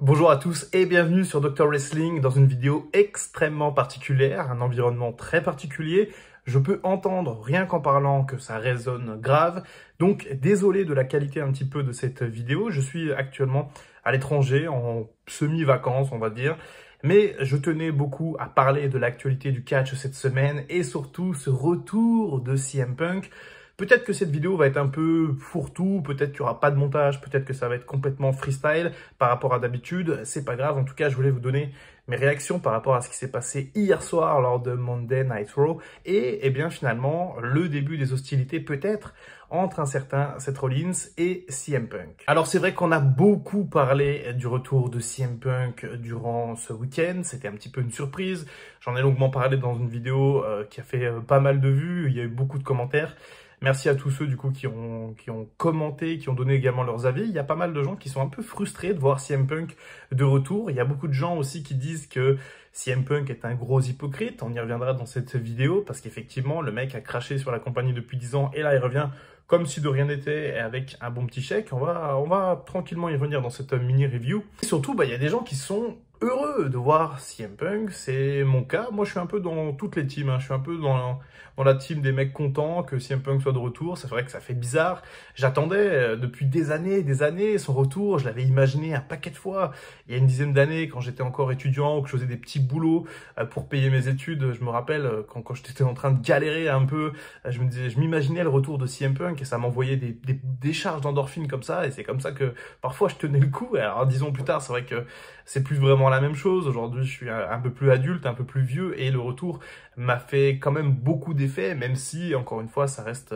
Bonjour à tous et bienvenue sur Dr Wrestling dans une vidéo extrêmement particulière, un environnement très particulier. Je peux entendre, rien qu'en parlant, que ça résonne grave. Donc, désolé de la qualité un petit peu de cette vidéo. Je suis actuellement à l'étranger, en semi-vacances, on va dire. Mais je tenais beaucoup à parler de l'actualité du catch cette semaine et surtout ce retour de CM Punk. Peut-être que cette vidéo va être un peu fourre-tout, peut-être qu'il n'y aura pas de montage, peut-être que ça va être complètement freestyle par rapport à d'habitude. C'est pas grave, en tout cas, je voulais vous donner mes réactions par rapport à ce qui s'est passé hier soir lors de Monday Night Raw et bien finalement le début des hostilités peut-être entre un certain Seth Rollins et CM Punk. Alors c'est vrai qu'on a beaucoup parlé du retour de CM Punk durant ce week-end, c'était un petit peu une surprise. J'en ai longuement parlé dans une vidéo qui a fait pas mal de vues, il y a eu beaucoup de commentaires. Merci à tous ceux du coup qui ont commenté, qui ont donné également leurs avis. Il y a pas mal de gens qui sont un peu frustrés de voir CM Punk de retour. Il y a beaucoup de gens aussi qui disent que CM Punk est un gros hypocrite. On y reviendra dans cette vidéo parce qu'effectivement, le mec a craché sur la compagnie depuis 10 ans et là, il revient comme si de rien n'était avec un bon petit chèque. On va tranquillement y revenir dans cette mini-review. Et surtout, il y a des gens qui sont heureux de voir CM Punk, c'est mon cas. Moi, je suis un peu dans toutes les teams. Je suis un peu dans la team des mecs contents que CM Punk soit de retour. C'est vrai que ça fait bizarre. J'attendais depuis des années son retour. Je l'avais imaginé un paquet de fois. Il y a une dizaine d'années, quand j'étais encore étudiant ou que je faisais des petits boulots pour payer mes études. Je me rappelle quand j'étais en train de galérer un peu, je m'imaginais le retour de CM Punk et ça m'envoyait des charges d'endorphine comme ça. Et c'est comme ça que parfois je tenais le coup. Alors 10 ans plus tard, c'est vrai que c'est plus vraiment la même chose. Aujourd'hui, je suis un peu plus adulte, un peu plus vieux et le retour m'a fait quand même beaucoup d'effets, même si, encore une fois, ça reste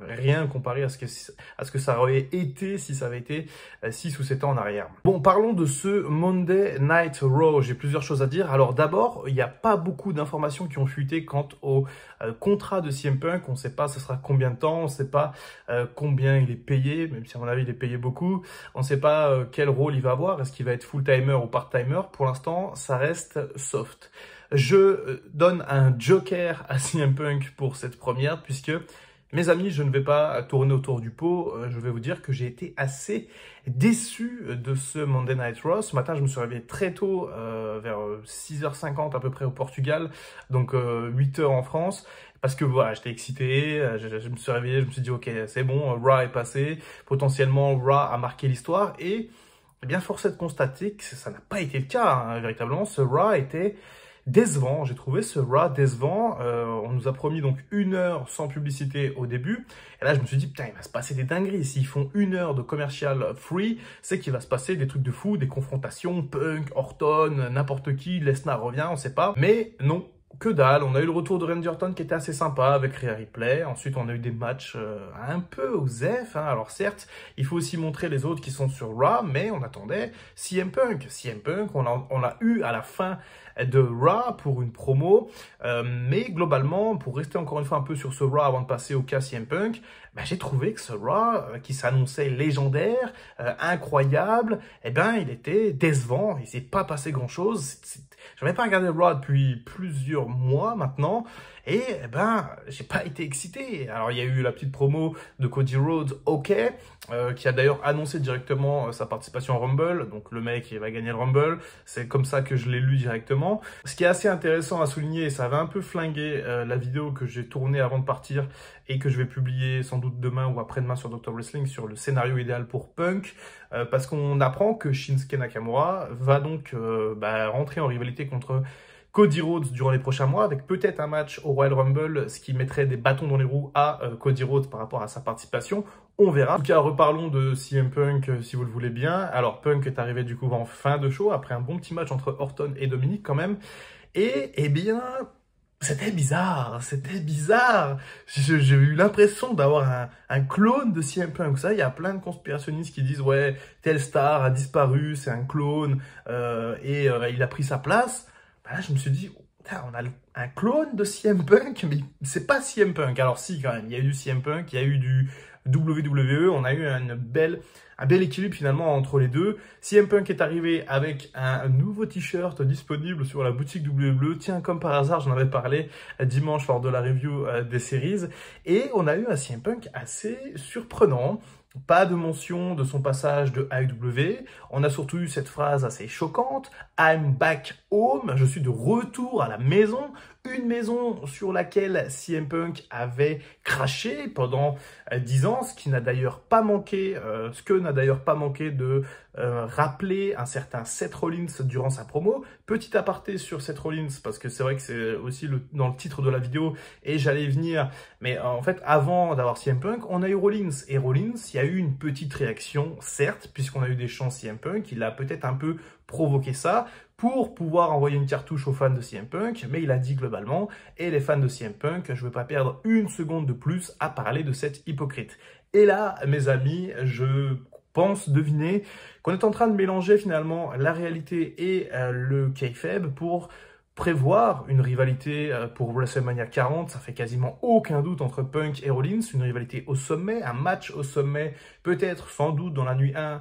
rien comparé à ce que ça aurait été si ça avait été 6 ou 7 ans en arrière. Bon, parlons de ce Monday Night Raw. J'ai plusieurs choses à dire. Alors d'abord, il n'y a pas beaucoup d'informations qui ont fuité quant au contrat de CM Punk. On ne sait pas ce sera combien de temps, on ne sait pas combien il est payé, même si à mon avis il est payé beaucoup. On ne sait pas quel rôle il va avoir, est-ce qu'il va être full-timer ou part-timer. Pour l'instant, ça reste soft. Je donne un joker à CM Punk pour cette première, puisque, mes amis, je ne vais pas tourner autour du pot. Je vais vous dire que j'ai été assez déçu de ce Monday Night Raw. Ce matin, je me suis réveillé très tôt, vers 6h50 à peu près au Portugal, donc 8h en France. Parce que voilà, j'étais excité, je me suis réveillé, je me suis dit ok, c'est bon, Raw est passé, potentiellement Raw a marqué l'histoire et eh bien force est de constater que ça n'a pas été le cas, hein, véritablement. Ce Raw était décevant, j'ai trouvé ce Raw décevant. On nous a promis donc 1 heure sans publicité au début. Et là, je me suis dit, putain, il va se passer des dingueries. S'ils font 1 heure de commercial free, c'est qu'il va se passer des trucs de fou, des confrontations, Punk, Orton, n'importe qui, Lesnar revient, on sait pas. Mais non. Que dalle, on a eu le retour de Randy Orton qui était assez sympa avec Rhea Ripley. Ensuite, on a eu des matchs un peu aux F. Alors certes, il faut aussi montrer les autres qui sont sur Raw, mais on attendait CM Punk. CM Punk, on l'a eu à la fin de Raw pour une promo. Mais globalement, pour rester encore une fois un peu sur ce Raw avant de passer au cas CM Punk, j'ai trouvé que ce Raw qui s'annonçait légendaire, incroyable, il était décevant. Il s'est pas passé grand-chose. Je n'avais pas regardé Raw depuis plusieurs mois maintenant et j'ai pas été excité. Alors il y a eu la petite promo de Cody Rhodes, qui a d'ailleurs annoncé directement sa participation au Rumble. Donc le mec il va gagner le Rumble, c'est comme ça que je l'ai lu directement. Ce qui est assez intéressant à souligner, ça avait un peu flingué la vidéo que j'ai tournée avant de partir et que je vais publier sans doute demain ou après-demain sur Dr Wrestling sur le scénario idéal pour Punk, parce qu'on apprend que Shinsuke Nakamura va donc rentrer en rivalité contre Cody Rhodes durant les prochains mois, avec peut-être un match au Royal Rumble, ce qui mettrait des bâtons dans les roues à Cody Rhodes par rapport à sa participation. On verra. En tout cas, reparlons de CM Punk si vous le voulez bien. Alors, Punk est arrivé du coup en fin de show, après un bon petit match entre Orton et Dominic quand même. Et c'était bizarre, J'ai eu l'impression d'avoir un clone de CM Punk. Vous savez, il y a plein de conspirationnistes qui disent « Ouais, telle star a disparu, c'est un clone, il a pris sa place. » Là, je me suis dit « On a un clone de CM Punk, mais c'est pas CM Punk. » Alors si, quand même, il y a eu du CM Punk, il y a eu du WWE, on a eu un bel équilibre finalement entre les deux. CM Punk est arrivé avec un nouveau t-shirt disponible sur la boutique WWE. Tiens, comme par hasard, j'en avais parlé dimanche lors de la review des séries. Et on a eu un CM Punk assez surprenant. Pas de mention de son passage de AEW. On a surtout eu cette phrase assez choquante. I'm back home. Je suis de retour à la maison. Une maison sur laquelle CM Punk avait craché pendant 10 ans, ce que n'a d'ailleurs pas manqué de rappeler un certain Seth Rollins durant sa promo. Petit aparté sur Seth Rollins, parce que c'est vrai que c'est aussi dans le titre de la vidéo, et j'allais y venir, mais en fait, avant d'avoir CM Punk, on a eu Rollins. Et Rollins, il y a eu une petite réaction, certes, puisqu'on a eu des chants CM Punk, il a peut-être un peu provoqué ça, pour pouvoir envoyer une cartouche aux fans de CM Punk, mais il a dit globalement, et les fans de CM Punk, je ne veux pas perdre une seconde de plus à parler de cet hypocrite. Et là, mes amis, je pense deviner qu'on est en train de mélanger finalement la réalité et le kayfabe pour prévoir une rivalité pour WrestleMania 40, ça fait quasiment aucun doute entre Punk et Rollins, une rivalité au sommet, un match au sommet, peut-être, sans doute, dans la nuit 1,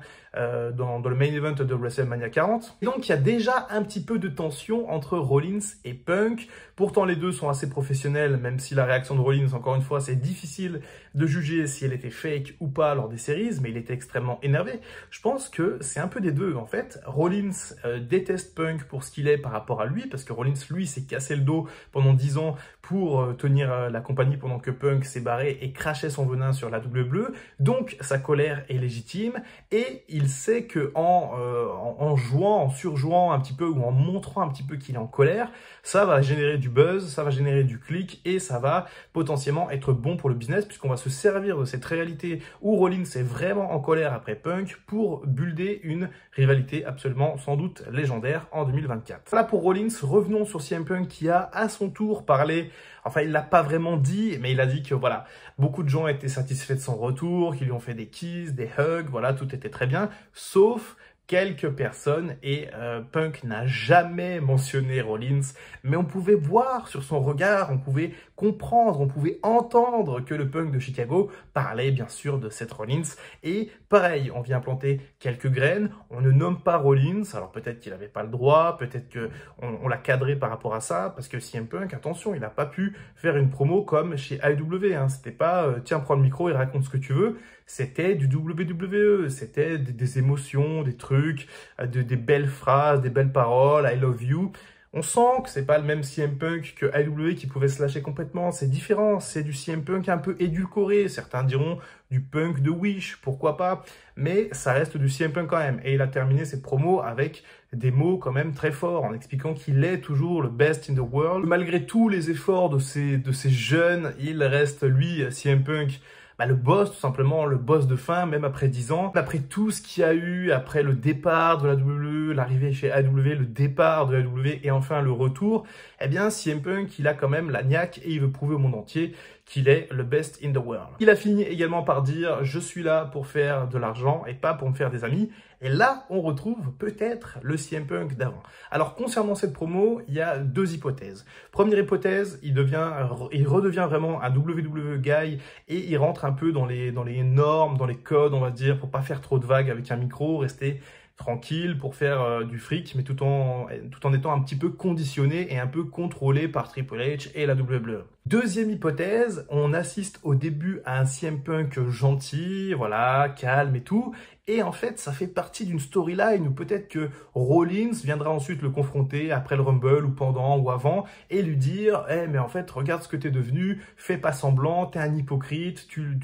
dans le main event de WrestleMania 40. Et donc, il y a déjà un petit peu de tension entre Rollins et Punk. Pourtant, les deux sont assez professionnels, même si la réaction de Rollins, encore une fois, c'est difficile de juger si elle était fake ou pas lors des séries, mais il était extrêmement énervé. Je pense que c'est un peu des deux, en fait. Rollins déteste Punk pour ce qu'il est par rapport à lui, parce que Rollins, lui, s'est cassé le dos pendant 10 ans pour tenir la compagnie pendant que Punk s'est barré et crachait son venin sur la double bleue. Donc, sa colère est légitime et il sait que en jouant, en surjouant un petit peu ou en montrant un petit peu qu'il est en colère, ça va générer du buzz, ça va générer du clic et ça va potentiellement être bon pour le business puisqu'on va se servir de cette réalité où Rollins est vraiment en colère après Punk pour builder une rivalité absolument sans doute légendaire en 2024. Voilà pour Rollins. Revenons sur CM Punk qui a à son tour parlé, enfin il l'a pas vraiment dit, mais il a dit que voilà, beaucoup de gens étaient satisfaits de son retour, qu'ils lui ont fait des kisses, des hugs, voilà, tout était très bien, sauf quelques personnes et Punk n'a jamais mentionné Rollins, mais on pouvait voir sur son regard, on pouvait comprendre, on pouvait entendre que le Punk de Chicago parlait bien sûr de Seth Rollins et pareil, on vient planter quelques graines, on ne nomme pas Rollins, alors peut-être qu'il n'avait pas le droit, peut-être qu'on l'a cadré par rapport à ça, parce que CM Punk, attention, il n'a pas pu faire une promo comme chez AEW, hein, c'était pas tiens prends le micro et raconte ce que tu veux, c'était du WWE, c'était des émotions, des trucs, des belles phrases, des belles paroles, I love you. On sent que c'est pas le même CM Punk que AEW qui pouvait se lâcher complètement, c'est différent, c'est du CM Punk un peu édulcoré, certains diront du Punk de Wish, pourquoi pas, mais ça reste du CM Punk quand même. Et il a terminé cette promo avec des mots quand même très forts, en expliquant qu'il est toujours le best in the world. Malgré tous les efforts de ces jeunes, il reste lui, CM Punk, le boss, tout simplement, le boss de fin, même après 10 ans. Après tout ce qu'il y a eu, après le départ de la WWE, l'arrivée chez AEW, le départ de la WWE et enfin le retour, eh bien, CM Punk, il a quand même la niaque et il veut prouver au monde entier qu'il est le best in the world. Il a fini également par dire « Je suis là pour faire de l'argent et pas pour me faire des amis ». Et là, on retrouve peut-être le CM Punk d'avant. Alors, concernant cette promo, il y a deux hypothèses. Première hypothèse, il redevient vraiment un WWE guy et il rentre un peu dans les normes, dans les codes, on va dire, pour pas faire trop de vagues avec un micro, rester tranquille pour faire du fric, mais tout en étant un petit peu conditionné et un peu contrôlé par Triple H et la WWE. Deuxième hypothèse, on assiste au début à un CM Punk gentil, voilà, calme et tout, et en fait, ça fait partie d'une storyline où peut-être que Rollins viendra ensuite le confronter après le Rumble ou pendant ou avant et lui dire « Eh, mais en fait, regarde ce que t'es devenu, fais pas semblant, t'es un hypocrite, tu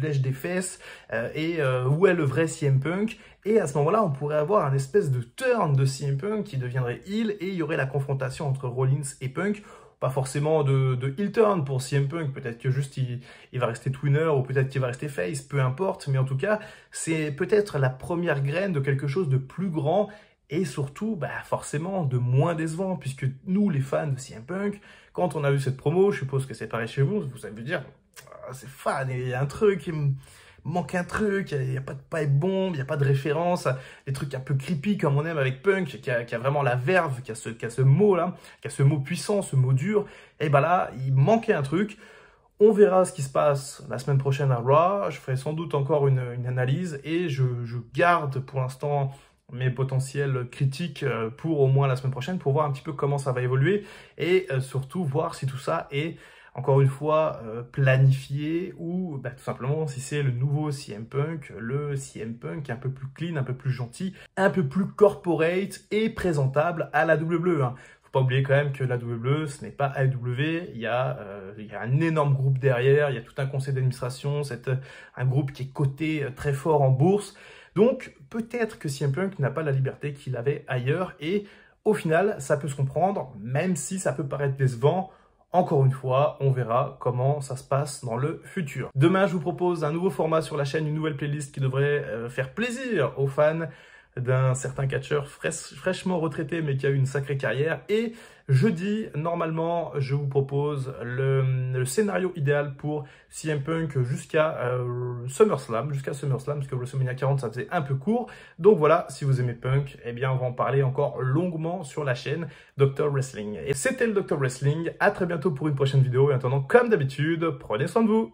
lèches des fesses, où est le vrai CM Punk ?» Et à ce moment-là, on pourrait avoir un espèce de turn de CM Punk qui deviendrait heel et il y aurait la confrontation entre Rollins et Punk. Pas forcément de heel turn pour CM Punk, peut-être que juste il va rester twinner ou peut-être qu'il va rester face, peu importe. Mais en tout cas, c'est peut-être la première graine de quelque chose de plus grand et surtout, forcément, de moins décevant. Puisque nous, les fans de CM Punk, quand on a vu cette promo, je suppose que c'est pareil chez vous, vous allez me dire, c'est fan, il y a un truc... manque un truc, il n'y a pas de pipe bomb, il n'y a pas de référence, des trucs un peu creepy comme on aime avec Punk, qui a vraiment la verve, qui a ce mot-là, qui a ce mot puissant, ce mot dur, et là, il manquait un truc. On verra ce qui se passe la semaine prochaine à Raw, je ferai sans doute encore une analyse, et je garde pour l'instant mes potentiels critiques pour au moins la semaine prochaine, pour voir un petit peu comment ça va évoluer, et surtout voir si tout ça est encore une fois, planifié, ou tout simplement si c'est le nouveau CM Punk, le CM Punk un peu plus clean, un peu plus gentil, un peu plus corporate et présentable à la WWE. Hein. Faut pas oublier quand même que la WWE, ce n'est pas AEW, il y a un énorme groupe derrière, il y a tout un conseil d'administration, c'est un groupe qui est coté très fort en bourse. Donc peut-être que CM Punk n'a pas la liberté qu'il avait ailleurs et au final, ça peut se comprendre, même si ça peut paraître décevant. Encore une fois, on verra comment ça se passe dans le futur. Demain, je vous propose un nouveau format sur la chaîne, une nouvelle playlist qui devrait faire plaisir aux fans d'un certain catcheur fraîchement retraité mais qui a eu une sacrée carrière. Et jeudi, normalement, je vous propose le scénario idéal pour CM Punk jusqu'à SummerSlam, parce que WrestleMania 40, ça faisait un peu court. Donc voilà, si vous aimez Punk, eh bien on va en parler encore longuement sur la chaîne Dr Wrestling. Et c'était le Dr Wrestling, à très bientôt pour une prochaine vidéo. Et en attendant, comme d'habitude, prenez soin de vous.